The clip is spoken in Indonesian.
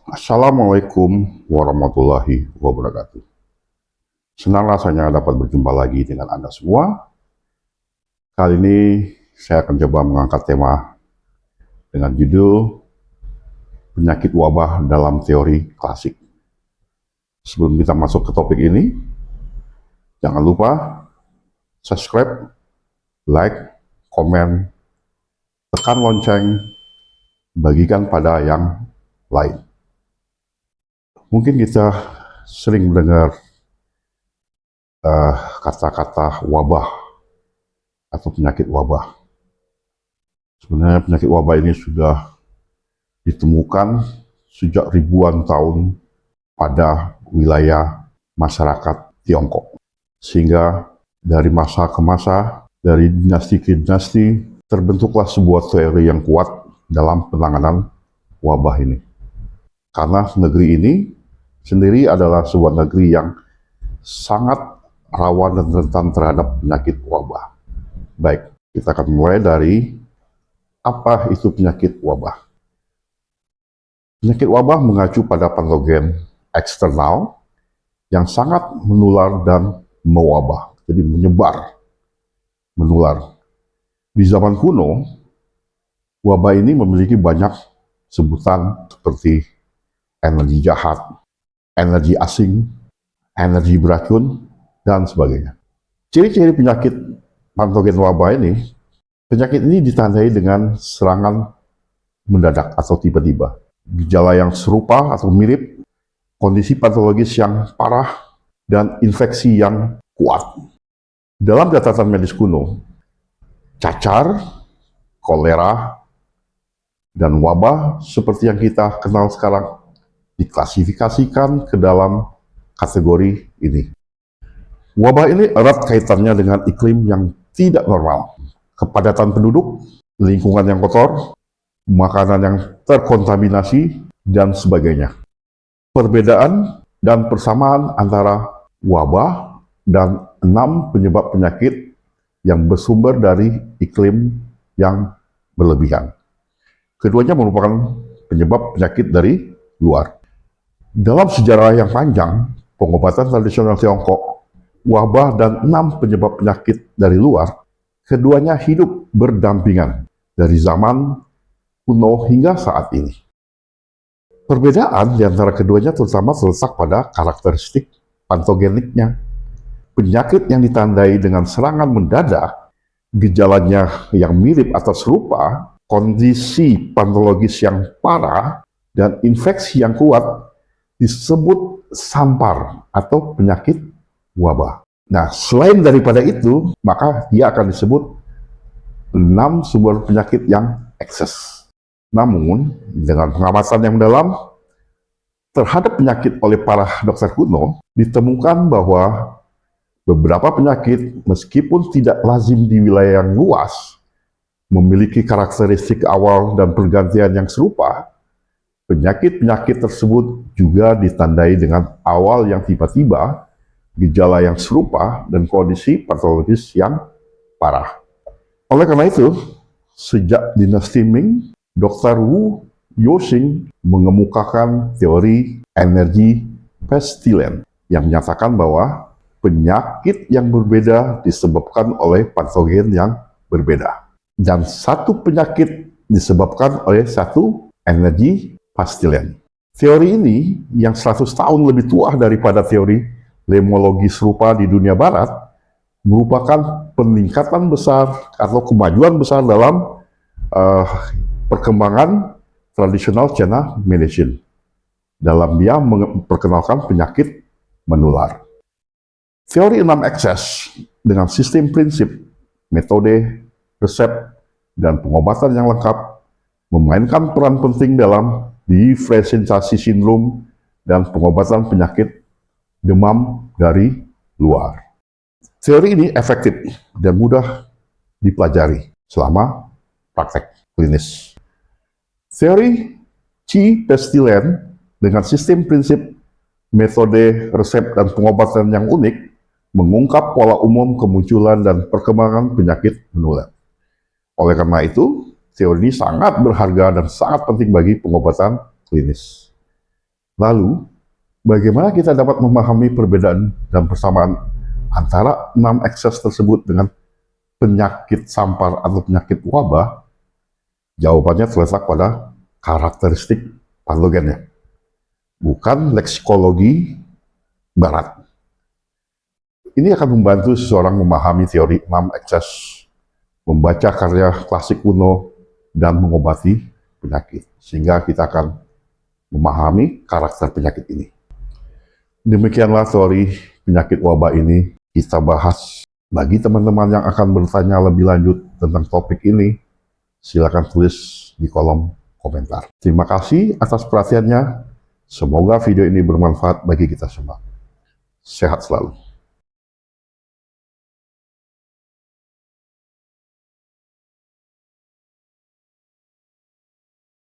Assalamualaikum warahmatullahi wabarakatuh. Senang rasanya dapat berjumpa lagi dengan Anda semua. Kali ini saya akan coba mengangkat tema dengan judul penyakit wabah dalam teori klasik. Sebelum kita masuk ke topik ini, jangan lupa subscribe, like, komen, tekan lonceng, bagikan pada yang lain. Mungkin kita sering mendengar kata-kata wabah atau penyakit wabah. Sebenarnya penyakit wabah ini sudah ditemukan sejak ribuan tahun pada wilayah masyarakat Tiongkok. Sehingga dari masa ke masa, dari dinasti ke dinasti, terbentuklah sebuah teori yang kuat dalam penanganan wabah ini. Karena negeri ini sendiri adalah sebuah negeri yang sangat rawan dan rentan terhadap penyakit wabah. Baik, kita akan mulai dari apa itu penyakit wabah. Penyakit wabah mengacu pada patogen eksternal yang sangat menular dan mewabah, jadi menyebar, menular. Di zaman kuno, wabah ini memiliki banyak sebutan seperti energi jahat, energi asing, energi beracun, dan sebagainya. Ciri-ciri penyakit patogen wabah ini, penyakit ini ditandai dengan serangan mendadak atau tiba-tiba. Gejala yang serupa atau mirip, kondisi patologis yang parah, dan infeksi yang kuat. Dalam catatan medis kuno, cacar, kolera, dan wabah seperti yang kita kenal sekarang diklasifikasikan ke dalam kategori ini. Wabah ini erat kaitannya dengan iklim yang tidak normal, kepadatan penduduk, lingkungan yang kotor, makanan yang terkontaminasi, dan sebagainya. Perbedaan dan persamaan antara wabah dan 6 penyebab penyakit yang bersumber dari iklim yang berlebihan. Keduanya merupakan penyebab penyakit dari luar. Dalam sejarah yang panjang, pengobatan tradisional Tiongkok, wabah dan 6 penyebab penyakit dari luar, keduanya hidup berdampingan dari zaman kuno hingga saat ini. Perbedaan di antara keduanya terutama terletak pada karakteristik patogeniknya. Penyakit yang ditandai dengan serangan mendadak, gejalanya yang mirip atau serupa, kondisi patologis yang parah, dan infeksi yang kuat disebut sampar atau penyakit wabah. Nah, selain daripada itu, maka dia akan disebut 6 sumber penyakit yang ekses. Namun, dengan pengamatan yang mendalam terhadap penyakit oleh para dokter kuno, ditemukan bahwa beberapa penyakit, meskipun tidak lazim di wilayah yang luas, memiliki karakteristik awal dan pergantian yang serupa. Penyakit-penyakit tersebut juga ditandai dengan awal yang tiba-tiba, gejala yang serupa, dan kondisi patologis yang parah. Oleh karena itu, sejak dinasti Ming, Dr. Wu Yoxing mengemukakan teori energi pestilens yang menyatakan bahwa penyakit yang berbeda disebabkan oleh patogen yang berbeda. Dan satu penyakit disebabkan oleh satu energi pestilens. Teori ini yang 100 tahun lebih tua daripada teori lemologi serupa di dunia barat, merupakan peningkatan besar atau kemajuan besar dalam perkembangan tradisional China medicine dalam dia memperkenalkan penyakit menular. Teori 6 ekses dengan sistem prinsip, metode, resep, dan pengobatan yang lengkap memainkan peran penting dalam diferensiasi sindrom dan pengobatan penyakit demam dari luar. Teori ini efektif dan mudah dipelajari selama praktek klinis. Teori Qi pestilens dengan sistem prinsip, metode, resep, dan pengobatan yang unik mengungkap pola umum kemunculan dan perkembangan penyakit menular. Oleh karena itu, teori ini sangat berharga dan sangat penting bagi pengobatan klinis. Lalu, bagaimana kita dapat memahami perbedaan dan persamaan antara 6 ekses tersebut dengan penyakit sampar atau penyakit wabah? Jawabannya terletak pada karakteristik patogennya, bukan leksikologi barat. Ini akan membantu seseorang memahami teori 6 ekses, membaca karya klasik kuno, dan mengobati penyakit. Sehingga kita akan memahami karakter penyakit ini. Demikianlah teori penyakit wabah ini kita bahas. Bagi teman-teman yang akan bertanya lebih lanjut tentang topik ini, silakan tulis di kolom komentar. Terima kasih atas perhatiannya. Semoga video ini bermanfaat bagi kita semua. Sehat selalu.